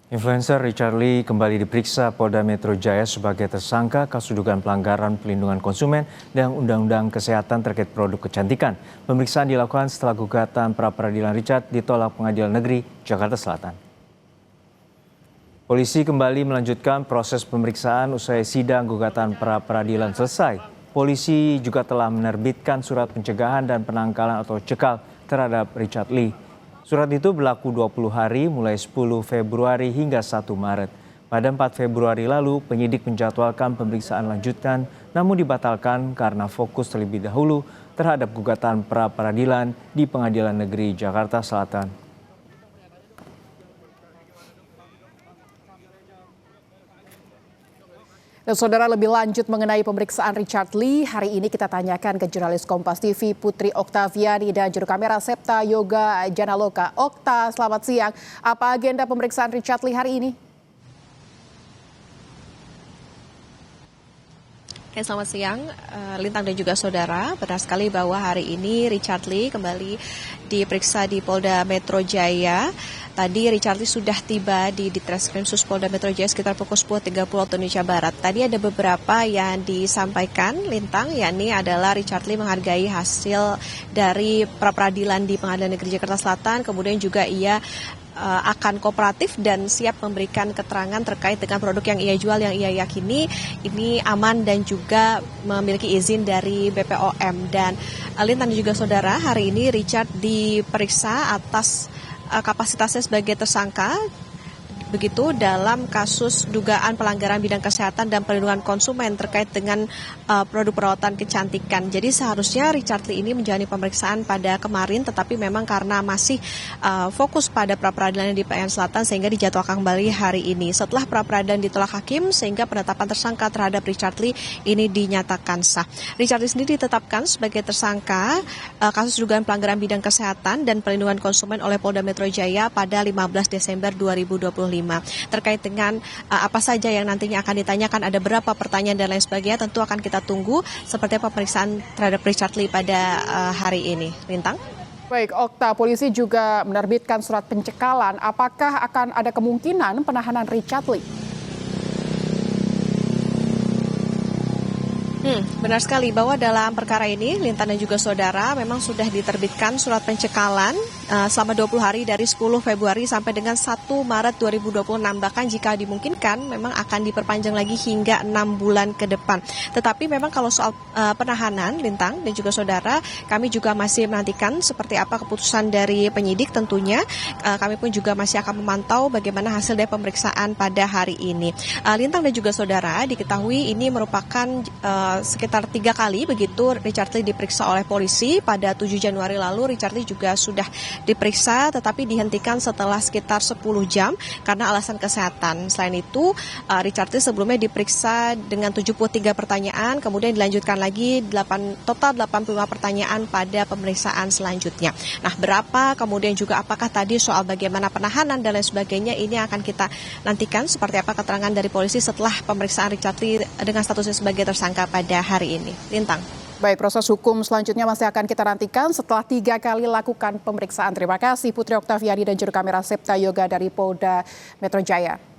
Influencer Richard Lee kembali diperiksa Polda Metro Jaya sebagai tersangka kasus dugaan pelanggaran pelindungan konsumen dan Undang-Undang Kesehatan terkait produk kecantikan. Pemeriksaan dilakukan setelah gugatan pra-peradilan Richard ditolak Pengadilan Negeri Jakarta Selatan. Polisi kembali melanjutkan proses pemeriksaan usai sidang gugatan pra-peradilan selesai. Polisi juga telah menerbitkan surat pencegahan dan penangkalan atau cekal terhadap Richard Lee. Surat itu berlaku 20 hari mulai 10 Februari hingga 1 Maret. Pada 4 Februari lalu, penyidik menjadwalkan pemeriksaan lanjutan namun dibatalkan karena fokus terlebih dahulu terhadap gugatan pra-peradilan di Pengadilan Negeri Jakarta Selatan. Dan saudara, lebih lanjut mengenai pemeriksaan Richard Lee, hari ini kita tanyakan ke jurnalis Kompas TV Putri Oktaviani dan juru kamera Septa Yoga Janaloka. Okta, selamat siang. Apa agenda pemeriksaan Richard Lee hari ini? Selamat siang, Lintang dan juga saudara. Benar sekali bahwa hari ini Richard Lee kembali diperiksa di Polda Metro Jaya. Tadi Richard Lee sudah tiba di Ditreskrim Sus Polda Metro Jaya sekitar pukul 10.30 waktu Indonesia Barat. Tadi ada beberapa yang disampaikan Lintang, yakni adalah Richard Lee menghargai hasil dari pra-peradilan di Pengadilan Negeri Jakarta Selatan. Kemudian juga ia akan kooperatif dan siap memberikan keterangan terkait dengan produk yang ia jual yang ia yakini ini aman dan juga memiliki izin dari BPOM. Dan Lintang dan juga saudara, hari ini Richard diperiksa atas kapasitasnya sebagai tersangka begitu dalam kasus dugaan pelanggaran bidang kesehatan dan perlindungan konsumen terkait dengan produk perawatan kecantikan. Jadi seharusnya Richard Lee ini menjalani pemeriksaan pada kemarin, tetapi memang karena masih fokus pada pra-peradilan di PN Selatan sehingga dijadwalkan kembali hari ini. Setelah pra-peradilan ditolak hakim sehingga penetapan tersangka terhadap Richard Lee ini dinyatakan sah. Richard Lee sendiri ditetapkan sebagai tersangka kasus dugaan pelanggaran bidang kesehatan dan perlindungan konsumen oleh Polda Metro Jaya pada 15 Desember 2025. Terkait dengan apa saja yang nantinya akan ditanyakan, ada berapa pertanyaan dan lain sebagainya, tentu akan kita tunggu seperti apa pemeriksaan terhadap Richard Lee pada hari ini. Lintang? Baik, Okta, polisi juga menerbitkan surat pencekalan. Apakah akan ada kemungkinan penahanan Richard Lee? Benar sekali bahwa dalam perkara ini Lintang dan juga saudara memang sudah diterbitkan surat pencekalan selama 20 hari dari 10 Februari sampai dengan 1 Maret 2026. Bahkan jika dimungkinkan memang akan diperpanjang lagi hingga 6 bulan ke depan. Tetapi memang kalau soal penahanan Lintang dan juga saudara, kami juga masih menantikan seperti apa keputusan dari penyidik tentunya. Kami pun juga masih akan memantau bagaimana hasil dari pemeriksaan pada hari ini. Lintang dan juga saudara, diketahui ini merupakan sekitar 3 kali begitu Richard Lee diperiksa oleh polisi. Pada 7 Januari lalu Richard Lee juga sudah diperiksa tetapi dihentikan setelah sekitar 10 jam karena alasan kesehatan. Selain itu Richard Lee sebelumnya diperiksa dengan 73 pertanyaan, kemudian dilanjutkan lagi total 85 pertanyaan pada pemeriksaan selanjutnya. Nah, berapa kemudian juga apakah tadi soal bagaimana penahanan dan lain sebagainya, ini akan kita nantikan seperti apa keterangan dari polisi setelah pemeriksaan Richard Lee dengan statusnya sebagai tersangka pada hari ini. Lintang. Baik, proses hukum selanjutnya masih akan kita nantikan setelah 3 kali lakukan pemeriksaan. Terima kasih Putri Oktaviani dan juru kamera Septa Yoga dari Polda Metro Jaya.